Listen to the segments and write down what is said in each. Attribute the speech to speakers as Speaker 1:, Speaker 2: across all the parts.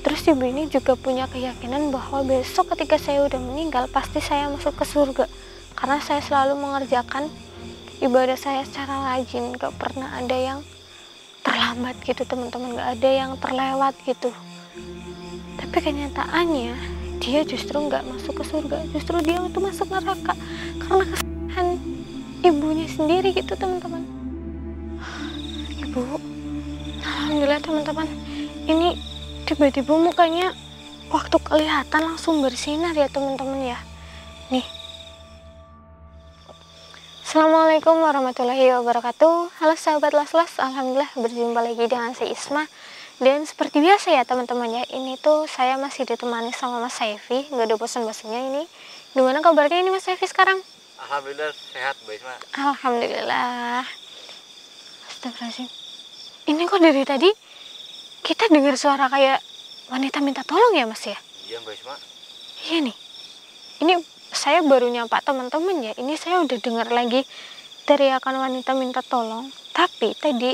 Speaker 1: Terus ibu ini juga punya keyakinan bahwa besok ketika saya udah meninggal pasti saya masuk ke surga, karena saya selalu mengerjakan ibadah saya secara rajin, gak pernah ada yang terlambat gitu teman-teman, gak ada yang terlewat gitu. Tapi kenyataannya dia justru nggak masuk ke surga, justru dia itu masuk neraka karena kesalahan ibunya sendiri gitu teman-teman. Ibu, alhamdulillah teman-teman, ini tiba-tiba mukanya waktu kelihatan langsung bersinar ya teman-teman ya. Nih, assalamualaikum warahmatullahi wabarakatuh. Halo sahabat Las-Las, alhamdulillah berjumpa lagi dengan saya Isma. Dan seperti biasa ya teman-teman ya, ini tuh saya masih ditemani sama Mas Saifi, nggak ada bosan-bosannya ini. Gimana kabarnya ini Mas Saifi sekarang?
Speaker 2: Alhamdulillah sehat Mbak Isma.
Speaker 1: Alhamdulillah. Astagfirullahaladzim. Ini kok dari tadi kita dengar suara kayak wanita minta tolong ya Mas ya?
Speaker 2: Iya Mbak Isma.
Speaker 1: Iya nih. Ini saya baru nyapa teman-teman ya. Ini saya udah dengar lagi teriakan wanita minta tolong. Tapi tadi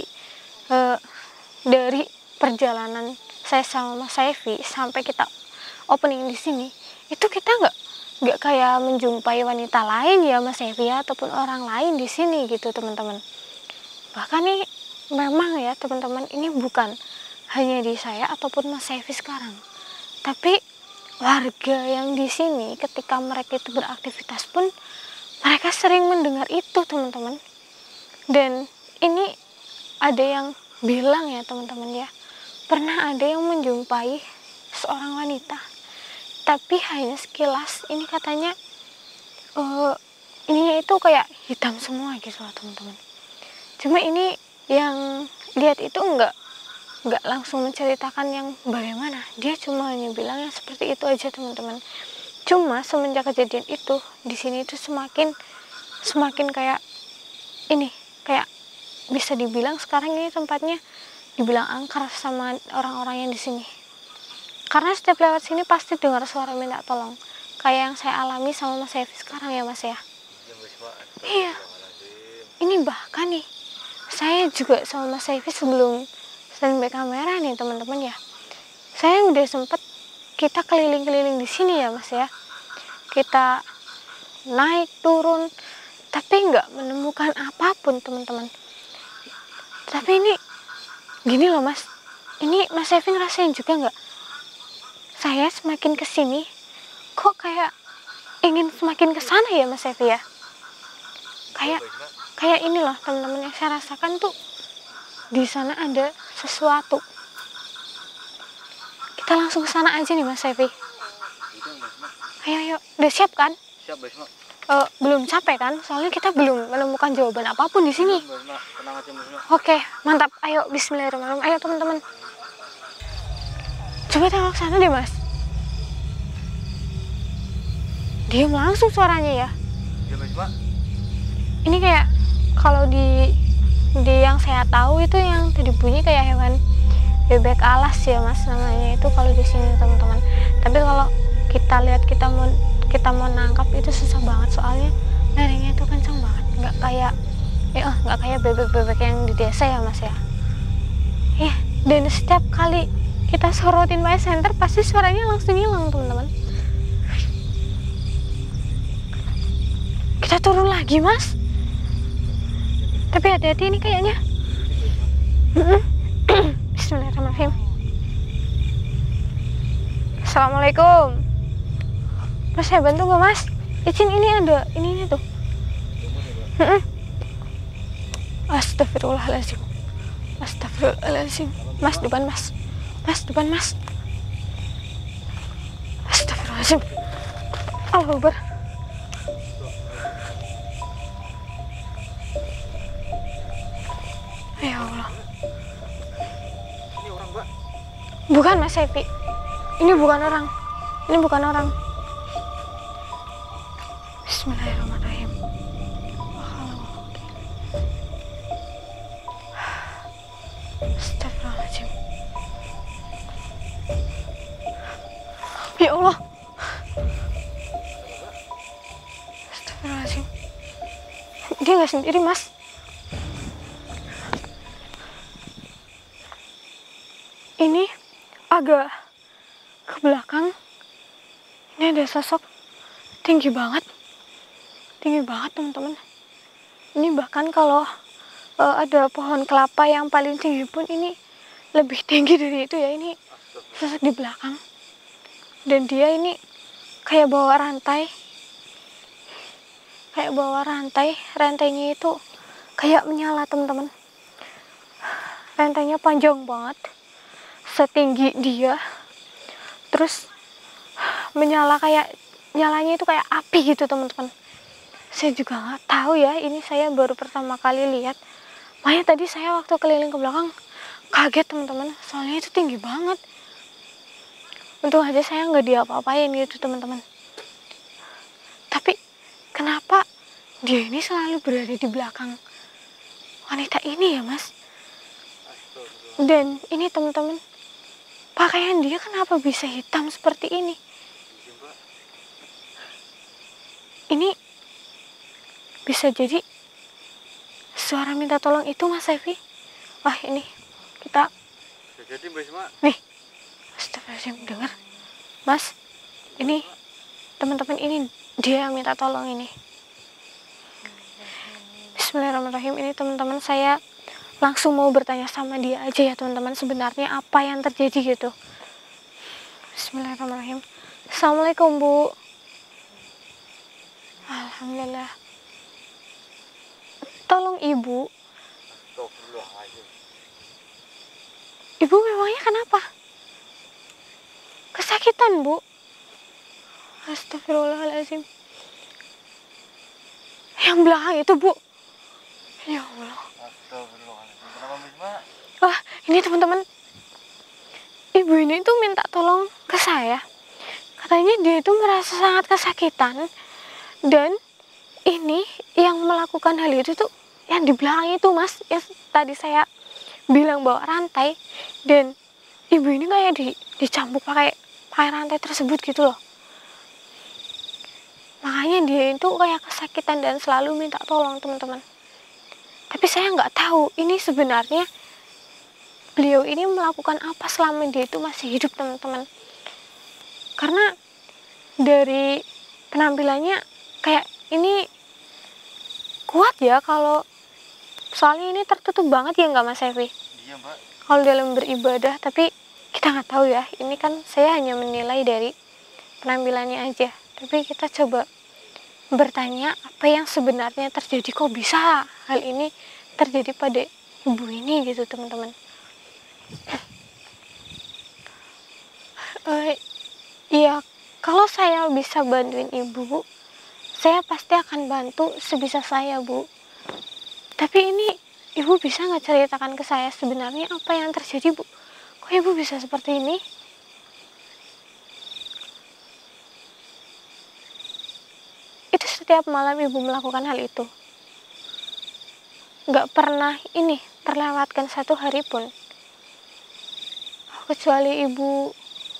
Speaker 1: dari perjalanan saya sama Mas Saifi sampai kita opening di sini, itu kita nggak kayak menjumpai wanita lain ya Mas Saifi ya, ataupun orang lain di sini gitu teman-teman. Bahkan nih memang ya teman-teman, ini bukan hanya di saya ataupun Mas Saifi sekarang, tapi warga yang di sini ketika mereka itu beraktivitas pun mereka sering mendengar itu teman-teman. Dan ini ada yang bilang ya teman-teman ya, pernah ada yang menjumpai seorang wanita, tapi hanya sekilas. Ini katanya ininya itu kayak hitam semua gitu loh teman-teman. Cuma ini yang lihat itu enggak langsung menceritakan yang bagaimana, dia cuma hanya bilangnya seperti itu aja teman-teman. Cuma semenjak kejadian itu di sini itu semakin kayak ini, kayak bisa dibilang sekarang ini tempatnya dibilang angker sama orang-orang yang di sini. Karena setiap lewat sini pasti dengar suara minta tolong, kayak yang saya alami sama Mas Saifi sekarang ya Mas ya. Iya. Ini bahkan nih saya juga sama Mas Saifi sebelum standby kamera nih teman-teman ya, saya udah sempet kita keliling-keliling di sini ya Mas ya. Kita naik turun tapi nggak menemukan apapun teman-teman. Tapi ini gini loh Mas, ini Mas Saifi ngerasain juga nggak? Saya semakin kesini kok kayak ingin semakin kesana ya Mas Saifi ya. Kayak ini loh teman-teman, yang saya rasakan tuh di sana ada sesuatu. Kita langsung ke sana aja nih Mas Saifi. Ayo, udah siap kan?
Speaker 2: Siap Mbak Isma.
Speaker 1: Belum capek kan? Soalnya kita belum menemukan jawaban apapun di sini.
Speaker 2: Tenang aja Mbak Isma.
Speaker 1: Oke, mantap. Ayo bismillahirrahmanirrahim. Ayo teman-teman. Coba tengok sana deh Mas. Diam langsung suaranya ya.
Speaker 2: Iya Mbak Isma.
Speaker 1: Ini kayak kalau di yang saya tahu itu yang tadi bunyi kayak hewan bebek alas ya Mas namanya itu kalau di sini teman-teman. Tapi kalau kita lihat kita mau nangkap itu susah banget, soalnya larinya itu kencang banget, nggak kayak bebek-bebek yang di desa ya Mas ya. Ya, dan setiap kali kita sorotin pakai senter pasti suaranya langsung hilang teman-teman. Kita turun lagi Mas. Tapi hati-hati ini kayaknya. Bismillahirrahmanirrahim. Assalamualaikum. Mas saya bantu gak Mas? Izin, ini ada ini tuh. Astagfirullahaladzim. Astagfirullahaladzim. Mas depan Mas. Mas depan Mas. Astagfirullahaladzim. Allahu Akbar. Ya Allah.
Speaker 2: Ini orang Mbak.
Speaker 1: Bukan Mas Saifi. Ini bukan orang. Ini bukan orang. Bismillahirrahmanirrahim. Astagfirullahaladzim. Ya Allah. Astagfirullahaladzim. Dia nggak sendiri Mas. Ini agak ke belakang ini ada sosok tinggi banget teman-teman. Ini bahkan kalau ada pohon kelapa yang paling tinggi pun ini lebih tinggi dari itu ya. Ini sosok di belakang, dan dia ini kayak bawa rantai, rantainya itu kayak menyala teman-teman. Rantainya panjang banget, setinggi dia, terus menyala, kayak nyalanya itu kayak api gitu teman-teman. Saya juga nggak tahu ya, ini saya baru pertama kali lihat. Makanya tadi saya waktu keliling ke belakang kaget teman-teman, soalnya itu tinggi banget. Untung aja saya nggak diapa-apain gitu teman-teman. Tapi kenapa dia ini selalu berada di belakang wanita ini ya mas? Dan ini teman-teman, pakaian dia kenapa bisa hitam seperti ini? Ini bisa jadi suara minta tolong itu mas Evi. Wah ini kita
Speaker 2: Bisa jadi Mbak Isma.
Speaker 1: nih, astagfirullahaladzim, dengar mas, ini teman-teman, ini dia yang minta tolong ini. Bismillahirrahmanirrahim. Ini teman-teman, saya langsung mau bertanya sama dia aja ya teman-teman, sebenarnya apa yang terjadi gitu. Bismillahirrahmanirrahim. Assalamualaikum Bu. Alhamdulillah. Tolong Ibu.
Speaker 2: Astagfirullahaladzim.
Speaker 1: Ibu memangnya kenapa? Kesakitan Bu? Astagfirullahaladzim. Yang belakang itu Bu. Ya Allah.
Speaker 2: Astagfirullahaladzim. Kenapa Mbak Isma?
Speaker 1: Wah ini teman-teman, ibu ini tuh minta tolong ke saya. Katanya dia itu merasa sangat kesakitan. Dan ini yang melakukan hal itu tuh yang di belakang itu mas, yang tadi saya bilang bawa rantai. Dan ibu ini kayak dicambuk pakai rantai tersebut gitu loh. Makanya dia itu kayak kesakitan dan selalu minta tolong teman-teman. Tapi saya nggak tahu ini sebenarnya beliau ini melakukan apa selama dia itu masih hidup teman-teman. Karena dari penampilannya kayak ini kuat ya, kalau soalnya ini tertutup banget ya nggak mas Evi?
Speaker 2: Iya Mbak.
Speaker 1: Kalau dalam beribadah, tapi kita nggak tahu ya, ini kan saya hanya menilai dari penampilannya aja. Tapi kita coba bertanya apa yang sebenarnya terjadi, kok bisa hal ini terjadi pada ibu ini gitu teman-teman. Iya, kalau saya bisa bantuin ibu Bu, saya pasti akan bantu sebisa saya Bu. Tapi ini ibu bisa nggak ceritakan ke saya sebenarnya apa yang terjadi Bu? Kok ibu bisa seperti ini? Itu setiap malam ibu melakukan hal itu. Nggak pernah ini terlewatkan satu hari pun. Kecuali ibu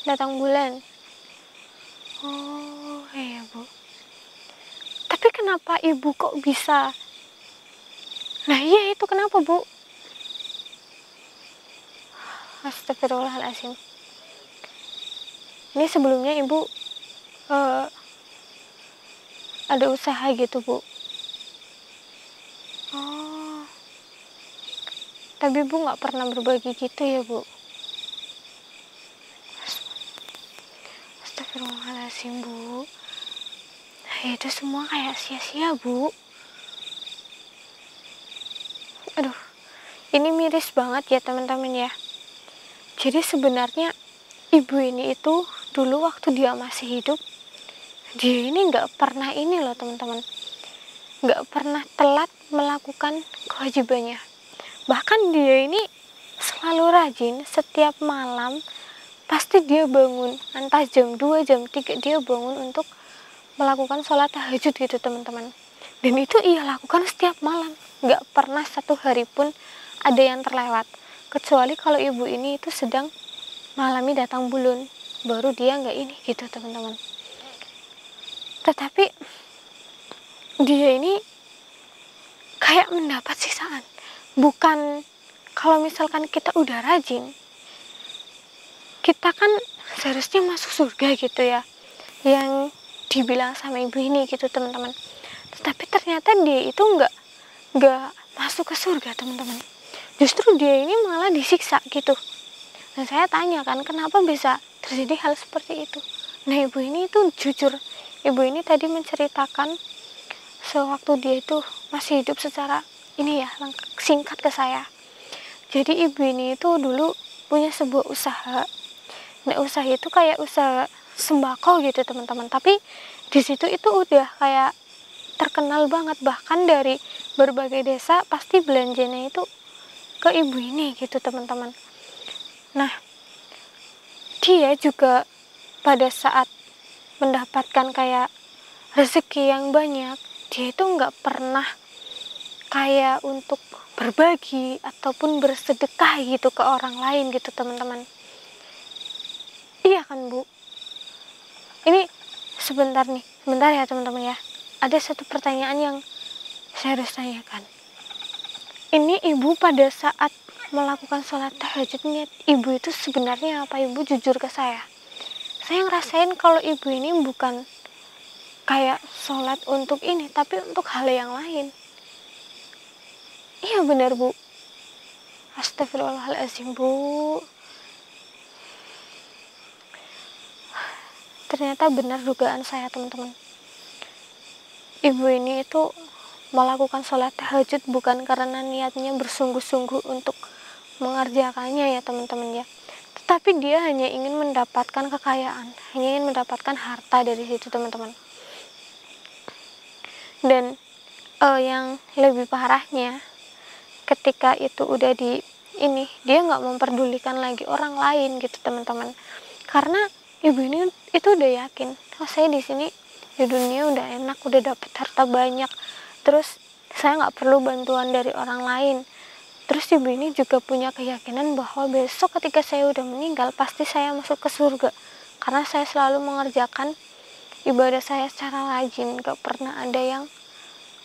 Speaker 1: datang bulan. Oh iya Bu. Tapi kenapa ibu kok bisa? Nah iya itu kenapa Bu? Astagfirullahaladzim. Ini sebelumnya ibu ada usaha gitu Bu. Oh. Tapi Bu nggak pernah berbagi gitu ya Bu? Astagfirullahaladzim Bu. Itu semua kayak sia-sia Bu. Aduh, ini miris banget ya teman-teman ya. Jadi sebenarnya ibu ini itu dulu waktu dia masih hidup, dia ini nggak pernah ini loh teman-teman, nggak pernah telat melakukan kewajibannya. Bahkan dia ini selalu rajin, setiap malam pasti dia bangun, entah jam 2, jam 3 dia bangun untuk melakukan sholat tahajud gitu teman-teman. Dan itu ia lakukan setiap malam, nggak pernah satu hari pun ada yang terlewat. Kecuali kalau ibu ini itu sedang mengalami datang bulan, baru dia nggak ini gitu teman-teman. Tetapi dia ini kayak mendapat siksaan. Bukan kalau misalkan kita udah rajin, kita kan seharusnya masuk surga gitu ya, yang dibilang sama ibu ini gitu teman-teman. Tetapi ternyata dia itu nggak masuk ke surga teman-teman, justru dia ini malah disiksa gitu. Dan saya tanya kan, kenapa bisa terjadi hal seperti itu. Nah ibu ini itu jujur, ibu ini tadi menceritakan sewaktu dia itu masih hidup secara ini ya, singkat ke saya. Jadi ibu ini itu dulu punya sebuah usaha. Nah usaha itu kayak usaha sembako gitu teman-teman, tapi di situ itu udah kayak terkenal banget, bahkan dari berbagai desa pasti belanjanya itu ke ibu ini gitu teman-teman. Nah dia juga pada saat mendapatkan kayak rezeki yang banyak, dia itu nggak pernah kayak untuk berbagi ataupun bersedekah gitu ke orang lain gitu teman-teman. Iya kan Bu? Ini sebentar ya teman-teman ya, ada satu pertanyaan yang saya harus tanyakan. Ini ibu pada saat melakukan sholat tahajud, niat ibu itu sebenarnya apa? Ibu jujur ke saya ngerasain kalau ibu ini bukan kayak sholat untuk ini, tapi untuk hal yang lain. Iya benar Bu. Astagfirullahaladzim Bu. Ternyata benar dugaan saya teman-teman. Ibu ini itu melakukan sholat tahajud bukan karena niatnya bersungguh-sungguh untuk mengerjakannya ya teman-teman ya, tetapi dia hanya ingin mendapatkan kekayaan, hanya ingin mendapatkan harta dari situ teman-teman. Dan yang lebih parahnya, ketika itu udah di ini, dia nggak memperdulikan lagi orang lain gitu teman-teman, karena ibu ini itu udah yakin, oh saya di sini di dunia udah enak, udah dapet harta banyak, terus saya nggak perlu bantuan dari orang lain. Terus ibu ini juga punya keyakinan bahwa besok ketika saya udah meninggal pasti saya masuk ke surga, karena saya selalu mengerjakan ibadah saya secara rajin, gak pernah ada yang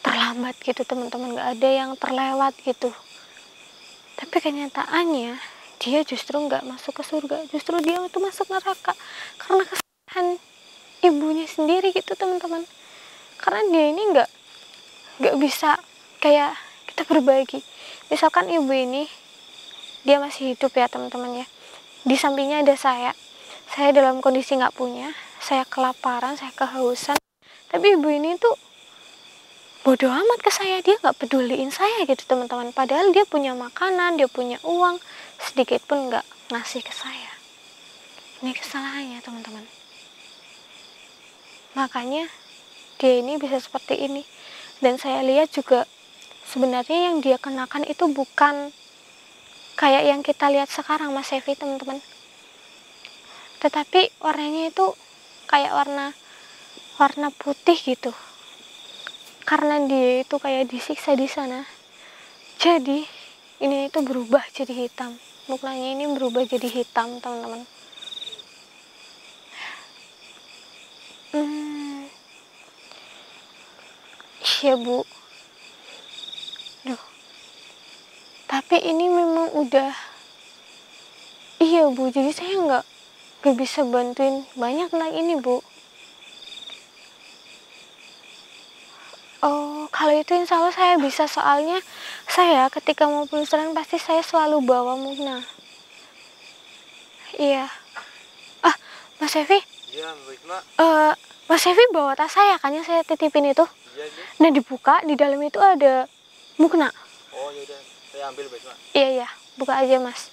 Speaker 1: terlambat gitu teman-teman, gak ada yang terlewat gitu. Tapi kenyataannya dia justru nggak masuk ke surga, justru dia itu masuk neraka karena kesalahan ibunya sendiri gitu teman-teman. Karena dia ini nggak bisa kayak kita berbagi. Misalkan ibu ini dia masih hidup ya teman-teman ya, di sampingnya ada saya dalam kondisi nggak punya, saya kelaparan, saya kehausan, tapi ibu ini tuh bodoh amat ke saya, dia nggak peduliin saya gitu teman-teman, padahal dia punya makanan, dia punya uang, sedikit pun nggak ngasih ke saya. Ini kesalahannya teman-teman. Makanya dia ini bisa seperti ini. Dan saya lihat juga sebenarnya yang dia kenakan itu bukan kayak yang kita lihat sekarang Mas Sevi teman-teman, tetapi warnanya itu kayak warna putih gitu, karena dia itu kayak disiksa di sana. Jadi ini itu berubah jadi hitam, mukanya ini berubah jadi hitam teman-teman. Iya Bu. Duh. Tapi ini memang udah, iya Bu, jadi saya nggak bisa bantuin banyak tentang ini Bu. Oh, kalau itu insya Allah saya bisa, soalnya saya ketika mau penelusuran pasti saya selalu bawa mukna. Iya. Mas Evi.
Speaker 2: Iya, Mbak Isma.
Speaker 1: Mas Evi bawa tas saya kan yang saya titipin itu.
Speaker 2: Iya, iya.
Speaker 1: Nah dibuka, di dalam itu ada mukna.
Speaker 2: Oh ya udah, saya ambil Mbak Isma.
Speaker 1: Iya, buka aja Mas.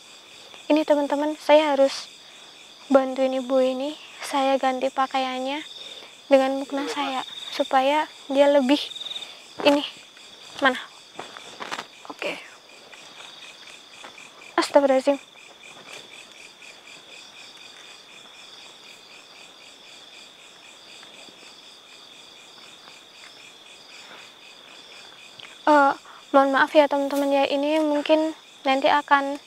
Speaker 1: Ini teman-teman, saya harus bantuin ibu ini. Saya ganti pakaiannya dengan mukna saya supaya dia lebih ini mana. Oke. Astagfirullahaladzim. Mohon maaf ya teman-teman ya, ini mungkin nanti akan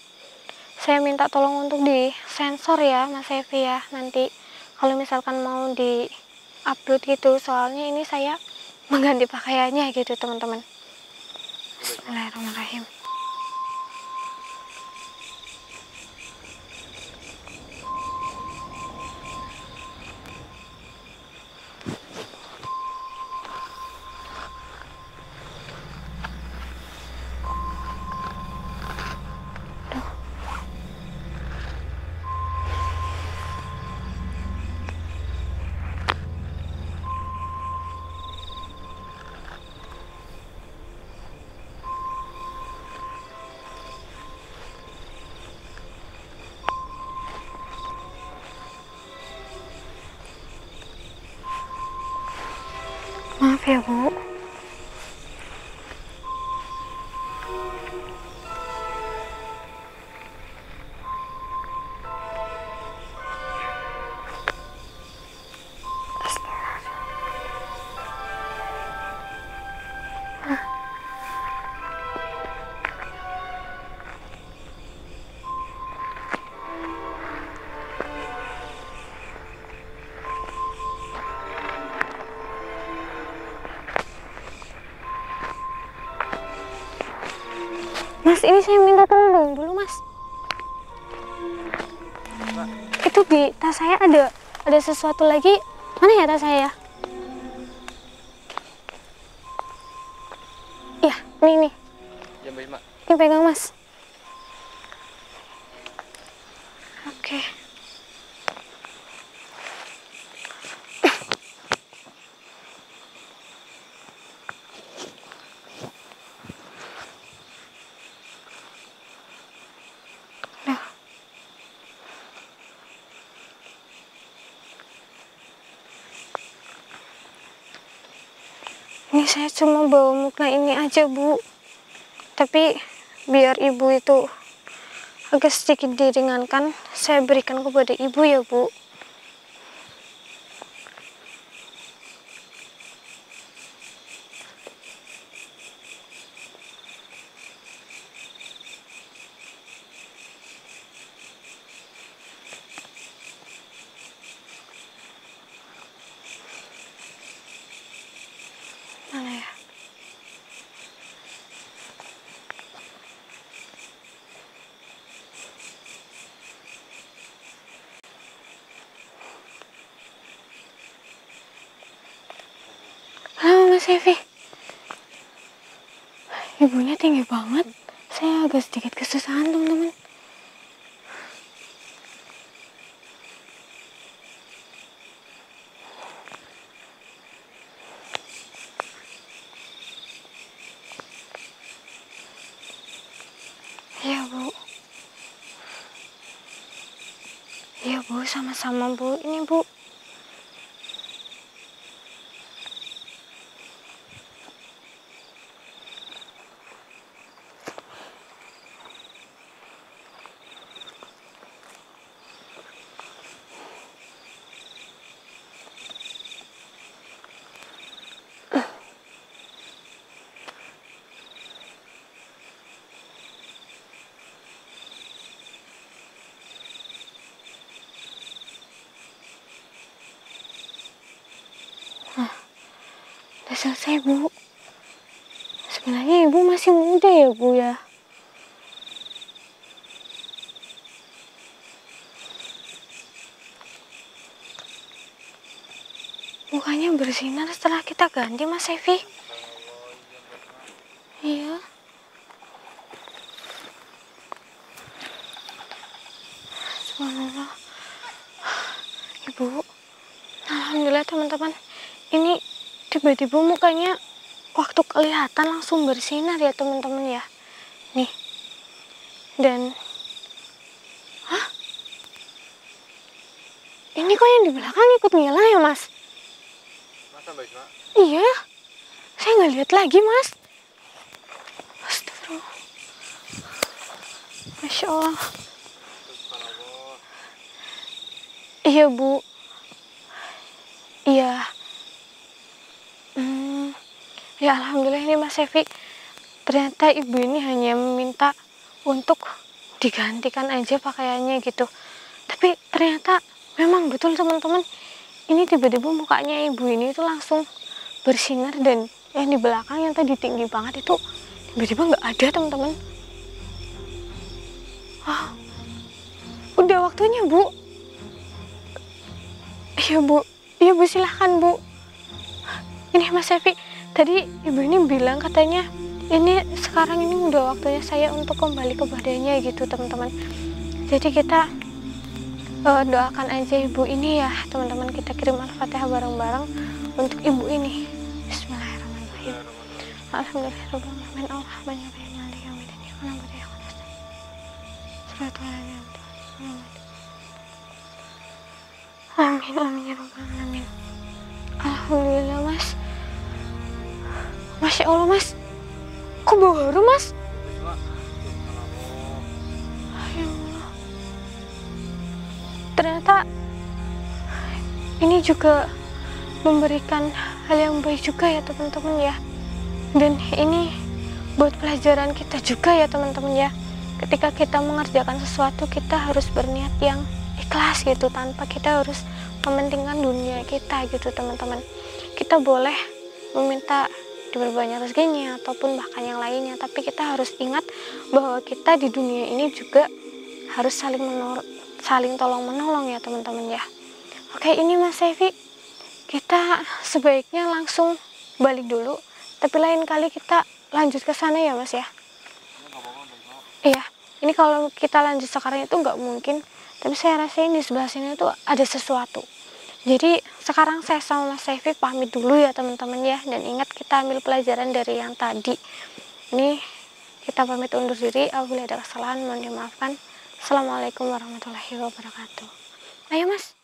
Speaker 1: saya minta tolong untuk di sensor ya Mas Evi ya, nanti kalau misalkan mau di upload gitu, soalnya ini saya mengganti pakaiannya gitu teman-teman. Bismillahirrahmanirrahim. ya Bu. Mas, ini saya minta tolong dulu, Mas. Itu di tas saya ada sesuatu lagi. Mana ya tas saya? Iya, ini.
Speaker 2: Ya, Mbak Isma.
Speaker 1: Ini pegang, Mas. Oke. Ini saya cuma bawa mukena ini aja, Bu. Tapi biar ibu itu agak sedikit diringankan, saya berikan kepada ibu ya, Bu. Mana ya? Halo Mas Evi. Ibunya tinggi banget. Saya agak sedikit kesusahan, teman-teman. Iya, Bu. Iya, Bu. Sama-sama, Bu. Ini, Bu. Udah selesai, Bu. Sebenarnya ibu masih muda ya, Bu ya. Mukanya bersinar setelah kita ganti, Mas Evi. Iya. Subhanallah. Ibu, alhamdulillah teman-teman. Ini tiba-tiba mukanya waktu kelihatan langsung bersinar ya teman-teman ya. Nih. Dan ini kok yang di belakang ikut nyala ya, Mas?
Speaker 2: Masa, Mbak Isma?
Speaker 1: Iya. Saya nggak lihat lagi, Mas. Astagfirullah. Masya Allah.
Speaker 2: Subhanallah.
Speaker 1: Iya, Bu. Iya. Ya alhamdulillah ini Mas Evi. Ternyata ibu ini hanya meminta untuk digantikan aja pakaiannya gitu. Tapi ternyata memang betul teman-teman. Ini tiba-tiba mukanya ibu ini itu langsung bersinar, dan yang di belakang yang tadi tinggi banget itu tiba-tiba nggak ada teman-teman. Udah waktunya, Bu. Iya, Bu. Iya, Bu, silahkan, Bu. Ini Mas Evi, tadi ibu ini bilang katanya ini sekarang ini udah waktunya saya untuk kembali kepadanya gitu teman-teman. Jadi kita doakan aja ibu ini ya teman-teman. Kita kirim Al-Fatihah bareng-bareng untuk ibu ini. Bismillahirrahmanirrahim. Alhamdulillahirrahmanirrahim. Allahumma maliki yaumiddin. Amin amin ya rabbal alamin. Alhamdulillah Mas. Masya Allah mas, kok baru mas?
Speaker 2: Wis mak. Subhanallah.
Speaker 1: Ya Allah. Ternyata ini juga memberikan hal yang baik juga ya teman-teman ya. Dan ini buat pelajaran kita juga ya teman-teman ya. Ketika kita mengerjakan sesuatu, kita harus berniat yang ikhlas gitu, tanpa kita harus mementingkan dunia kita gitu teman-teman. Kita boleh meminta diperbanyak rezekinya ataupun bahkan yang lainnya, tapi kita harus ingat bahwa kita di dunia ini juga harus saling tolong menolong ya teman-teman ya. Oke, ini Mas Sevi, kita sebaiknya langsung balik dulu, tapi lain kali kita lanjut ke sana ya Mas ya. Iya, ini kalau kita lanjut sekarang itu nggak mungkin, tapi saya rasain di sebelah sini tuh ada sesuatu. Jadi sekarang saya sama Mas Sevi pamit dulu ya teman-teman ya, dan ingat kita ambil pelajaran dari yang tadi. Ini kita pamit undur diri, apabila ada kesalahan mohon dimaafkan. Assalamualaikum warahmatullahi wabarakatuh. Ayo Mas.